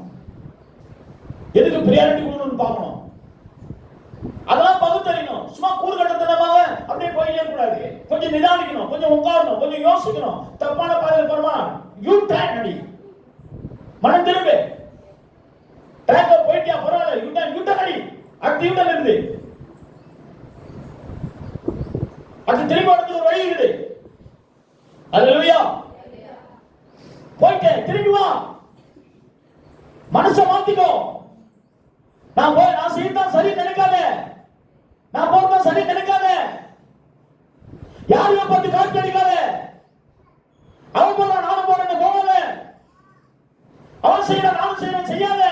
எதுக்கு பிரியாரிட்டி கொடுக்கணும்னு பார்க்கணும். அதெல்லாம் பகுத்தறியணும். சும்மா கூறுகட்டத்தனமாக அப்படியே போயிட்டே கூடாது. கொஞ்சம் நிதானிக்கணும், கொஞ்சம் உட்காரணும், கொஞ்சம் யோசிக்கணும். தப்பான பாதையில் போறமா யூ டர்ன் அடி, மனம் திரும்பு. ட்ராக்ல போயிட்டியா பரவாயில்ல, யூ டர்ன் அடி. அடுத்த யூ டர்ன் இருந்து அது திரும்ப வரதுக்கு ஒரு வழி இருக்குது. ஹல்லேலூயா. போயிட்டே திரும்பி வா, மனசை மாத்திக்கோ. நான் செய்யத்தான் சரி நினைக்காத, நான் போறதான் சரி நினைக்காத, யாரையும் பார்த்து காட்சி அடிக்காத. அவன் போற நானும் போறேன்னு போகாத, அவன் செய்யற நானும் செய்யறேன் செய்யாத.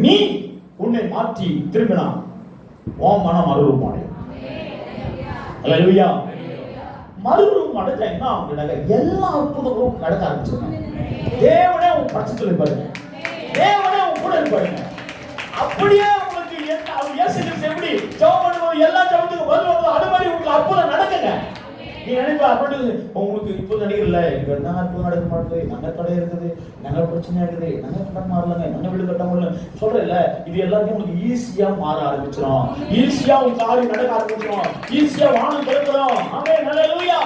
நீ உன்னை மாற்றி திரும்பினா உன் மனம் மறுரூபம் அடையும். ஹல்லேலூயா. மறுரூபம் அடைஞ்சா எல்லா அற்புதங்களும் நடக்க ஆரம்பிச்சிருக்காங்க. தேவனே உன் பட்சத்தில் இருப்பாருங்க, தேவனே உன் கூட இருப்பாருங்க. அப்படியே உங்களுக்கு எப்படி ஜெபம் பண்ணும்போது எல்லா ஜெபத்துக்கும் பதில் அது மாதிரி உங்களுக்கு அற்புதம் நடக்குங்க. நீ நினைப்பா அப்படி உங்களுக்கு இப்போ நடிகர்ல என்ன அற்புதம் நடக்க மாட்டேங்குது, நகை கடை இருக்குது, நகை பிரச்சனை இருக்குது, நகை கடன் மாறலங்க, நகை வீடு கட்ட முடியல சொல்றேன்ல. இது எல்லாத்தையும் உங்களுக்கு ஈஸியா மாற ஆரம்பிச்சிடும். ஈஸியா உங்க காரியம் நடக்க ஆரம்பிச்சிடும். ஈஸியா வானம் திறக்கிறோம். ஆமென். ஹல்லேலூயா.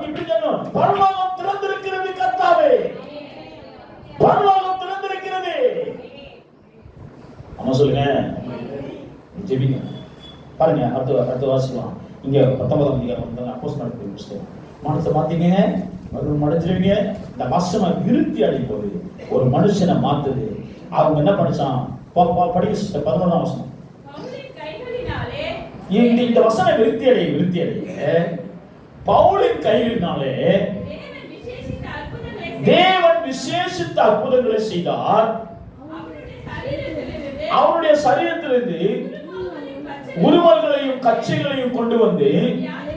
இப்படி சொன்னோம், பரலோகம் திறந்திருக்கிறது கர்த்தாவே, பரலோகம் திறந்திருக்கிறது. ஆமா சொல்லுங்க. ஜெபிங்க. பாருங்க அடுத்த வாசிக்கலாம். இங்க 19ஆம் அதிகாரம் அப்போஸ்தலர் புஸ்தகம். மனசை மாத்திங்க. மடைஞ்சிருவீங்க. இந்த வசனம் விருத்தி அடையும் போது ஒரு மனுஷனை மாத்துது. அவங்க என்ன பண்ணிச்சான்? படிக்க சிஸ்டர் 11ஆம் வசனம். இந்த வசனம் விருத்தி அடைய பவுலின் கைகளினாலே தேவன் விசேஷித்த அற்புதங்களை செய்தார். அவருடைய சரீரத்திலிருந்து உருவல்களையும் கச்சைகளையும் கொண்டு வந்து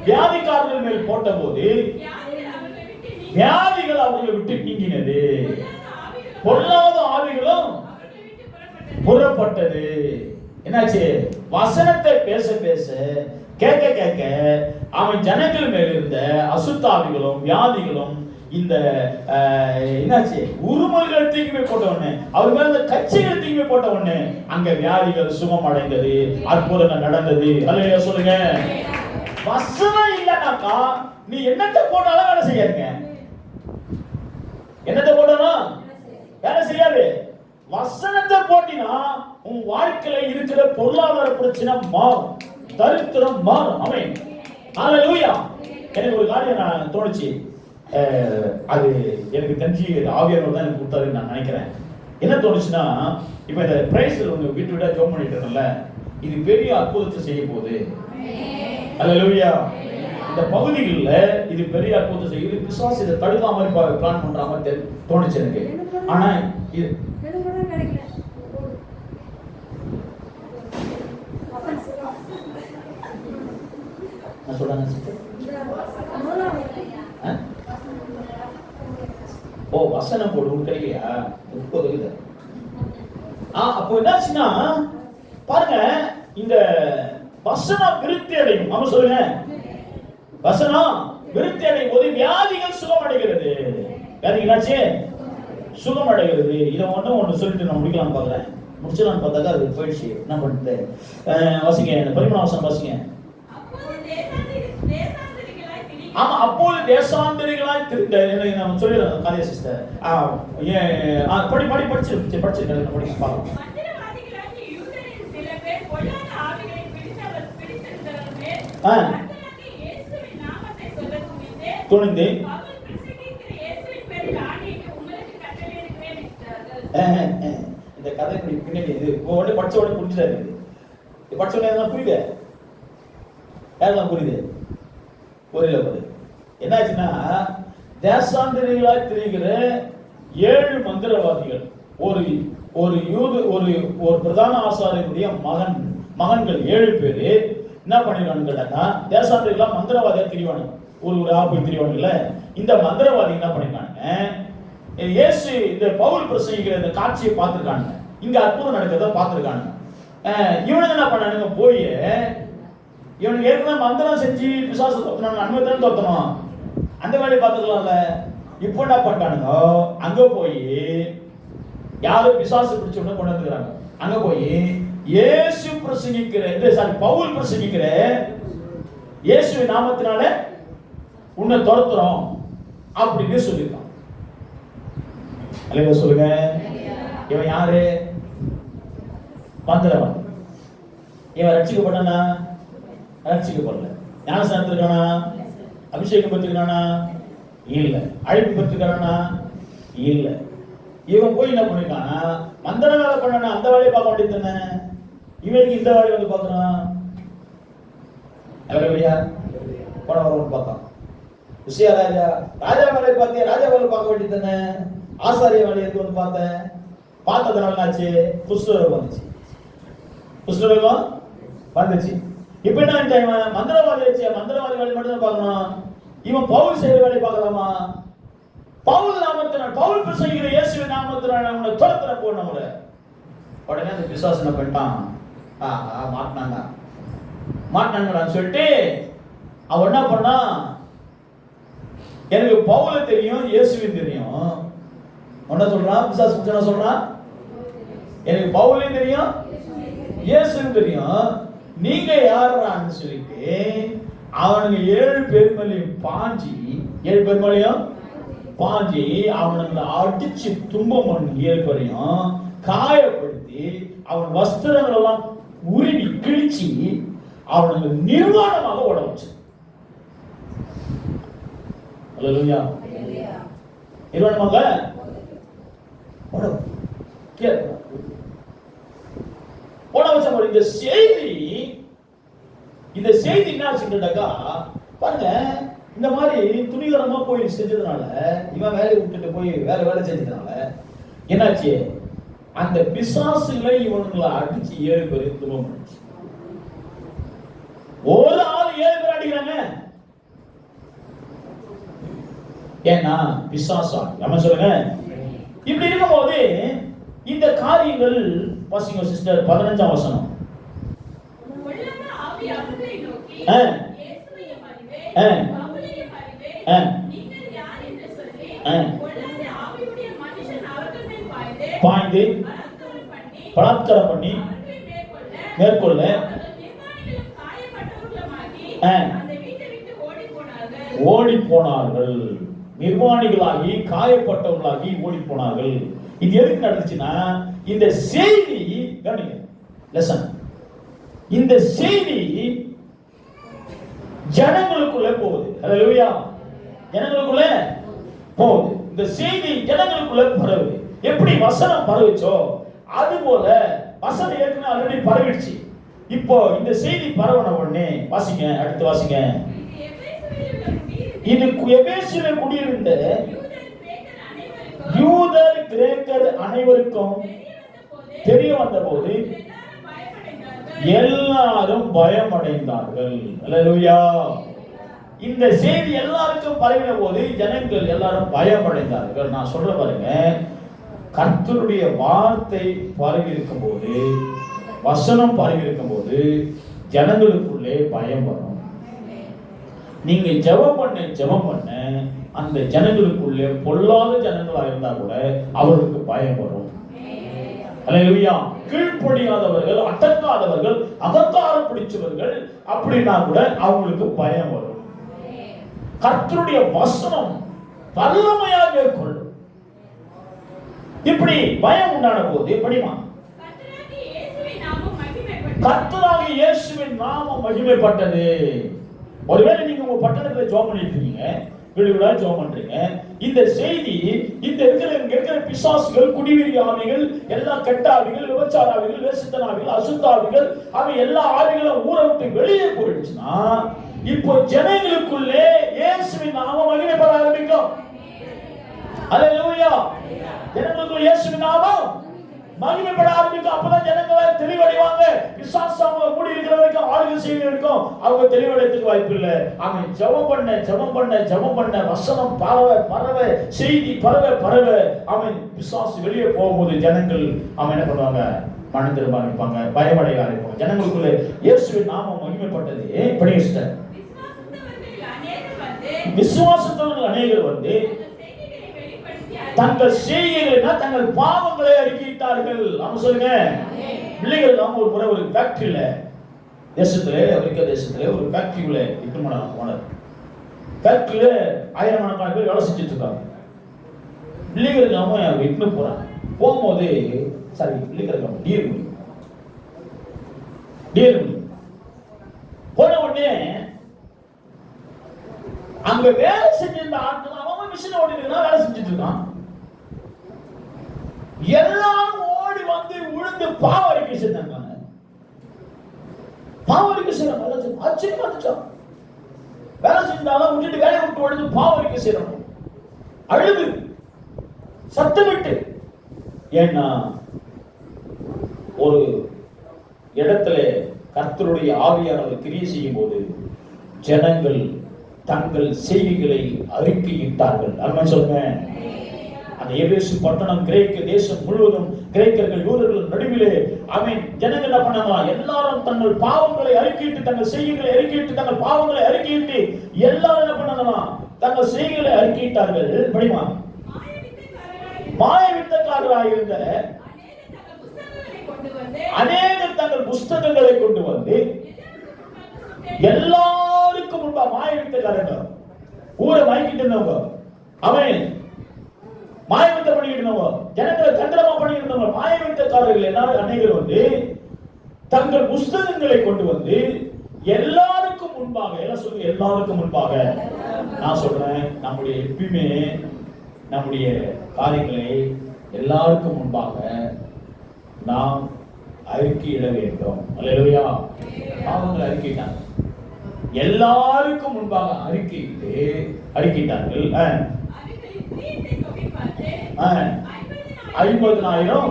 வியாதிக்காரர்கள் மேல் போட்ட போது வியாதிகள் அவர்களை விட்டு நீங்கினது, பொல்லாத ஆவிகளும் புறப்பட்டது. என்னாச்சு? வசனத்தை பேச பேச கேட்க கேட்க அவன் ஜனங்கள் மேல் இருந்த அசுத்தாவிகளும் வியாதிகளும் இந்த என்னாச்சு? உருமல்கள் தூக்கி போட்ட உடனே, அவர் மேல இந்த கச்சைகள் தூக்கி போட்ட உடனே அங்க வியாதிகள் சுகம் அடைந்தது, அற்புதங்கள் நடந்தது. அல்லேலூயா சொல்லுங்க. வசனம் இல்லனாக்கா நீ என்னத்தை போட்டாலும் வேலை செய்யாதுங்க. என்னத்தை போடணும்? வேலை செய்யாது. வசனத்தை போட்டினா உன் வாழ்க்கையில இருக்கிற பொருளாதார பிரச்சனை மாறும், தரித்திரம் மாறும். ஆமென். ஹalleluya. எனக்கு ஒரு காரியம் நான் தோணுச்சு. அது எனக்கு தெரிஞ்சு ஆவியானவர் தான் எனக்கு கொடுத்தாருன்னு நான் நினைக்கிறேன். என்ன தோணுச்சுன்னா, இப்ப இந்த பிரைஸ்ல ஒன்று விட்டு விட ஜோம் பண்ணிட்டு இருக்கல, இது பெரிய அற்புதத்தை செய்ய போகுது. ஹalleluya. இந்த பகுதிகளில் இது பெரிய அற்புதத்தை செய்யுது. பிசாசு இதை தடுக்காம பிளான் பண்ற மாதிரி தோணுச்சு எனக்கு. ஆனா இது நான் சொல்றேன். ஓ, வசனம் போடு கிடைக்கலையா? அப்போ என்னாச்சுன்னா பாருங்க, இந்த வசனம் விருத்தி அடையும். நம்ம சொல்லுங்க, வசனம் விருத்தி அடையும் போது வியாதிகள் சுகம் அடைகிறது. வியாதிகளாச்சு சுகம் அடைகிறது. இதை ஒன்று சொல்லிட்டு நான் முடிக்கலாம் பார்க்குறேன். முடிச்சலான்னு பார்த்தாக்கா அது போயிடுச்சு. என்ன பண்ணிட்டு வாசிங்க, 13ஆம் வசனம் வாசிங்க. ஆமா, அப்போது தேசாந்தரிகளாய் நான் சொல்லிடுறேன் கதையை சிஸ்டர். படிச்சிருக்கேன் படிக்க பார்க்கலாம். துணிந்து இந்த கதை பின்னாடி இது உடனே படிச்ச உடனே புரிஞ்சுட்டாரு. படிச்ச உடனே புரியுது, யாரெல்லாம் புரியுது? புரியல போது என்னாச்சுன்னா, தேசாந்திரிகளாய் திரிகிற 7 மந்திரவாதிகள், ஒரு பிரதான ஆசாரியனுடைய மகன்கள் 7 பேரு என்ன பண்ணிடுவான்னு கேட்டாக்கா, தேசாந்திரிகளா மந்திரவாதியா திரிவானுங்க. ஒரு ஆப்பு திரிவானுங்கல்ல. இந்த மந்திரவாதி என்ன பண்ணிருக்கானுங்க, இயேசு இந்த பவுல் பிரசங்கிக்கிற இந்த காட்சியை பார்த்துருக்கானுங்க, இங்க அற்புதம் நடக்கிறத பார்த்துருக்கானுங்க. இவனுங்க என்ன பண்ணானுங்க, போய் இவனுக்கு ஏற்கனவே மந்திரம் செஞ்சு பிசாசு தோத்தணும், நன்மை தான் தோத்தணும், அந்த வேலையை பார்த்துக்கலாம்ல. இப்போ என்ன பண்ணிட்டானுங்க, அங்க போய் யாரும் பிசாசு பிடிச்ச கொண்டு வந்துக்கிறாங்க. அங்க போய் இயேசு பிரசங்கிக்கிற பவுல் பிரசங்கிக்கிற இயேசு நாமத்தினால உன்னை துரத்துறோம் அப்படின்னு சொல்லியிருக்கான். அல்லேலூயா சொல்லுங்க. இவன் யாரு? மந்திரவாதி. இவன் ரட்சிக்கப்பட்டானா? ரட்சிக்கப்படல. ஞானஸ்நானம் இருக்கானா? அபிஷேகம் பெற்றிருக்கானா? இல்ல. அழைப்பு பெற்றிருக்கானா? இல்ல. இவன் போய் என்ன பண்ணிருக்கானா, மந்திர வேலை பண்ணா அந்த வேலையை பார்க்க வேண்டியது தானே, இவனுக்கு இந்த வேலையை வந்து பார்க்கறான். அல்லேலூயா. போன வாரம் பார்த்தான் விஷய ராஜா வேலையை பார்த்தியா, ராஜா வேலை பார்க்க வேண்டியது தானே, ஆசாரிய வேலையை எடுத்து வந்து பார்த்ததுனால என்னாச்சு, புஷ்டரோகம் வந்துச்சு. புஷ்டரோகம் வந்துச்சு. இப்ப என்ன மந்திரவாதி வச்சு மந்திரவாதி வேலை மட்டும் தான் பார்க்கணும். இவன் பவுல் செய்யற வேலையை பார்க்கலாமா? பவுல் நாமத்தினால், பவுல் பிரசங்கிக்கிற இயேசுவின் நாமத்தினால் அவனை துரத்துற போனவங்க. உடனே அந்த பிசாசு என்ன பண்ணிட்டான், மாட்டினாங்கன்னு சொல்லிட்டு அவன் என்ன பண்ணா, எனக்கு பவுல தெரியும், இயேசுவின் தெரியும். என்ன சொல்றான் பிசாசு? என்ன சொல்றான்? எனக்கு பவுலையும் தெரியும், இயேசுவின் தெரியும், நீங்க யாருன்னு சொல்லிட்டு அவனுக்கு 7 பேர் மேலையும் பாஞ்சி, 7 பேர் மேலையும் பாஞ்சி அவனுங்களை அடிச்சு துன்பம் பண்ணி 7 பேரையும் காயப்படுத்தி அவன் வஸ்திரங்கள் எல்லாம் உருவி கிழிச்சு அவனுக்கு நிர்வாணமாக ஓட வச்சு. அல்லேலூயா. இருவனமாக போன வருஷம் இந்த செய்தி என்ன ஆச்சுட்டாக்கா பாருங்க, இந்த மாதிரி துணிகரமா போய் செஞ்சதுனால, இவன் வேலையை விட்டுட்டு போய் வேலை செஞ்சதுனால என்னாச்சு, அந்த பிசாசுகளை இவனுங்களை அடிச்சு 7 பேர் துன்பம் பண்ணுச்சு. ஒரு ஆள் 7 பேர் அடிக்கிறாங்க. ஏன்னா பிசாசா நம்ம சொல்லுங்க. இப்படி இருக்கும்போது இந்த காரியங்கள் வாசிங்க சிஸ்டர் 15ஆம் வசனம். பாய்ந்து பலாத்காரம் பண்ணி மேற்கொள்ள ஓடி போனார்கள். நிர்வாணிகளாகி காயப்பட்டவர்களாகி ஓடி போனார்கள். இது எதுக்கு நடந்துச்சுன்னா, இந்த செய்தி கவனிங்க, லெசன். இந்த செய்தி ஜனங்களுக்குள்ள போகுது. ஹல்லேலூயா. ஜனங்களுக்குள்ள போகுது. இந்த செய்தி ஜனங்களுக்குள்ள பரவுது. எப்படி வசனம் பரவுச்சோ அது போல வசனம் ஏற்கனவே ஆல்ரெடி பரவிடுச்சு. இப்போ இந்த செய்தி பரவன உடனே வாசிங்க, அடுத்து வாசிங்க. இது எபேசியில் குடியிருந்த யூதர் கிரேக்கர் அனைவருக்கும் தெரிய வந்தபோது எல்லாரும் பயமடைந்தார்கள். அல்லேலூயா. இந்த செய்தி எல்லாருக்கும் பரவின போது ஜனங்கள் எல்லாரும் பயமடைந்தார்கள். நான் சொல்ற பாருங்க, கர்த்தருடைய வார்த்தை பரவி இருக்கும் போது, வசனம் பரவி இருக்கும் போது ஜனங்களுக்குள்ளே பயம் வரும். நீங்க ஜெபம் பண்ண அந்த ஜனங்களுக்குள்ளே பொல்லாத ஜனங்களா இருந்தா கூட அவர்களுக்கு பயம் வரும். அல்லேலூயா. கீழ்ப்படியாதவர்கள், அடங்காதவர்கள், அகங்காரம் பிடிச்சவர்கள் அப்படின்னா கூட அவங்களுக்கு பயம் வரும். கர்த்தருடைய வசனம் வல்லமையாக மேற்கொள்ளும். இப்படி பயம் உண்டான போது எப்படிமா, கர்த்தராகிய இயேசுவின் நாமம் மகிமைப்பட்டது. ஒருவேளை நீங்க உங்க பட்டணத்துல ஜெபம் பண்ணிட்டு இருக்கீங்க, வீடுகளா ஜெபம் பண்றீங்க, இந்த செய்தி இந்த இருக்கிற பிசாசுகள், குடிவெறி ஆவிகள், எல்லா கெட்ட ஆவிகள், விபச்சார ஆவிகள், வேசித்தன ஆவிகள், அசுத்த ஆவிகள், அவை எல்லா ஆவிகளும் ஊரை விட்டு வெளியே போயிடுச்சுன்னா இப்போ ஜனங்களுக்குள்ளே இயேசுவின் நாமம் மகிமைப்பட ஆரம்பிக்கும். அல்லேலூயா. ஜனங்களுக்குள்ள இயேசுவின் நாமம் மகிமைப்பட ஆரம்பிக்கும். அப்பதான் ஜனங்களை தெளிவடைவாங்க. பிசாசு அவங்க மூடி இருக்கிற வரைக்கும் ஆளுகை செய்து இருக்கும், அவங்க தெளிவடைறதுக்கு வாய்ப்பு இல்லை. அவன் ஜெபம் பண்ண வசனம் பரவ செய்தி பரவ அவன் பிசாசு வெளியே போகும்போது ஜனங்கள் அவன் என்ன பண்ணுவாங்க, மனம் திரும்ப ஆரம்பிப்பாங்க, பயமடைய ஆரம்பிப்பாங்க. ஜனங்களுக்குள்ள இயேசுவின் நாமம் மகிமைப்பட்டது. படிங்க. விசுவாசத்தவர்கள் அநேகர் வந்து தங்கள் செய்கைகளை, தங்கள் பாவங்களை அறிக்கையிட்டார்கள். நம்ம சொல்லுங்க. பிள்ளைகள் நாம ஒரு முறை ஒரு ஃபேக்டரியில அமெரிக்கா தேசத்துல ஒரு ஃபேக்டரியில போனார். ஃபேக்டரியில ஆயிரக்கணக்கான பேர் வேலை செஞ்சுட்டு இருக்காங்க. பிள்ளைகள் நாம விட்டு போறாங்க. போகும்போது பிள்ளைகள் டியர் போன உடனே அங்க வேலை செஞ்சிருந்த ஆட்கள் அவன் மிஷின் ஓடினா வேலை செஞ்சுட்டு இருக்கான். எல்லாரும் ஓடி வந்து விழுந்து பாவரிக்கை செஞ்சாங்க. பாவரிக்கை செய்யறாங்க. ஆச்சரியமா இருந்துச்சா? வேலை செஞ்சாலும் விட்டுட்டு வேலையை விட்டு ஓடுது, பாவரிக்கை செய்யறாங்க. அழுது சத்தமிட்டு. ஏன்னா ஒரு இடத்துல கர்த்தருடைய ஆவியானவர் கிரியை செய்யும் போது ஜனங்கள் தங்கள் செய்திகளை அறிக்கையிட்டார்கள். அருமையா சொல்லுங்க. அந்த எபேசு பட்டணம் கிரேக்க தேசம் முழுவதும் கிரேக்கர்கள் யூதர்கள் நடுவிலே அவன் ஜனங்கள் என்ன பண்ணாங்க, எல்லாரும் தங்கள் பாவங்களை அறிக்கையிட்டு, தங்கள் செய்திகளை அறிக்கையிட்டு, தங்கள் பாவங்களை அறிக்கையிட்டு எல்லாரும் என்ன பண்ணாங்களா, தங்கள் செய்திகளை அறிக்கையிட்டார்கள். படிமா, மாயவித்தக்காரராக இருந்த அநேகர் தங்கள் புஸ்தகங்களை கொண்டு வந்து எல்லாருக்கும் முன்பா, மாயவித்தக்காரங்க ஊரை மயக்கிட்டு இருந்தவங்க, அவன் மாயவித்த பண்ணிட்டு இருந்தவங்க, ஜனங்களை தந்திரமா பண்ணிட்டு இருந்தவங்க, மாயவித்தக்காரர்கள் எல்லாரும் அநேகர் வந்து தங்கள் புஸ்தகங்களை கொண்டு வந்து எல்லாருக்கும் முன்பாக, எல்லாம் சொல்லுங்க, எல்லாருக்கும் முன்பாக நான் சொல்றேன், நம்முடைய எப்பயுமே நம்முடைய காரியங்களை எல்லாருக்கும் முன்பாக நாம் அறிக்கையிட வேண்டும். அல்லேலூயா. அவங்க அறிக்கையிட்டாங்க, எல்லாருக்கும் முன்பாக அறிக்கையிட்டார்கள். 50,000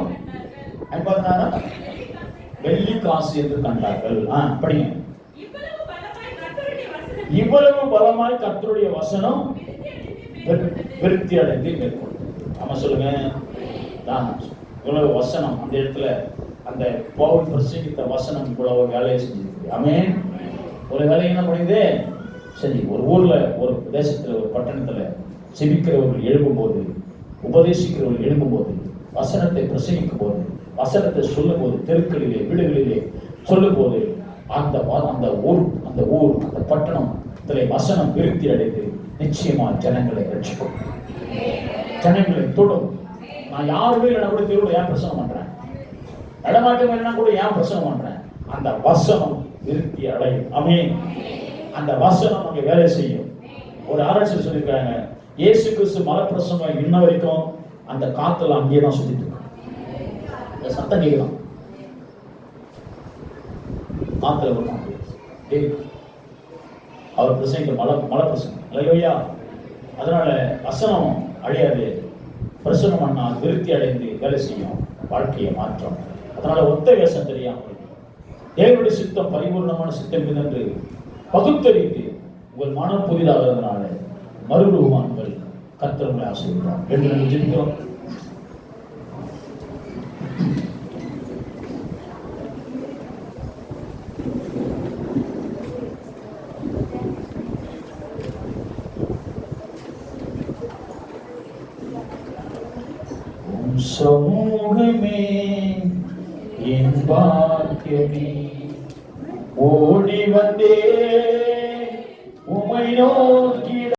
வெள்ளி காசு என்று கண்டார்கள். படிங்க. இவ்வளவு பலமாய் கர்த்தருடைய வசனம் விருத்தி அடைந்து மேற்கொண்டது. ஆமா சொல்லுங்க. இவ்வளவு வசனம் அந்த இடத்துல, அந்த பவுல் பிரசங்கித்த வசனம் இவ்வளவு வேலையை செஞ்சிருக்கு. ஆமென். ஒரு வேலையை என்ன பண்ணிது செஞ்சு, ஒரு ஊர்ல, ஒரு தேசத்துல, ஒரு பட்டணத்துல செபிக்கிறவர்கள் எழும்பும்போது, உபதேசிக்கிறவர்கள் எழும்பும்போது, வசனத்தை பிரசங்கிக்கும் போது, வசனத்தை சொல்லும் போது, தெருக்களிலே வீடுகளிலே சொல்லும் போது, அந்த ஊர் அந்த பட்டணத்திலே வசனம் விருத்தி அடைந்து நிச்சயமா ஜனங்களை ரட்சிக்கும், ஜனங்களை தொடும். நான் யாருமே இல்லைனா கூட தெருவில் ஏன் பிரசனம் பண்றேன், நடமாட்டம் இல்லைனா கூட ஏன் பிரசனம் பண்றேன், அந்த வசனம் விருத்தி அடையும். ஆமென். அந்த வசனம் அங்கே வேலை செய்யும். ஒரு ஆராய்ச்சி சொல்லியிருக்காங்க, இயேசு கிறிஸ்து மலப்பிரசங்கம் இன்ன வரைக்கும் அந்த காத்துல அங்கேயே தான் சுத்திட்டு இருக்காங்க. சத்தம் கேட்கலாம், காத்துல அவர் பிரசங்க மலப்பிரசங்கம். அல்லேலூயா. அதனால வசனம் அழியாது, பிரசனம் பண்ணா விருத்தி அடைந்து வேலை செய்யும், வாழ்க்கையை மாற்றம். அதனால ஒத்த வேஷம் தெரியாமல் தேவனுடைய சித்தம் பரிபூர்ணமான சித்தம் என்று பகுத்தறிந்து உங்கள் மனம் புதிதாகிறதுனால மறுரூபமான்கள் கர்த்தர் உங்களை ஆசீர்வதிப்பார் என்று நம்ம ஜெபிக்கிறோம். சமூகமே என் பாக்கியமே, ஓடி வந்தே உமை நோக்கி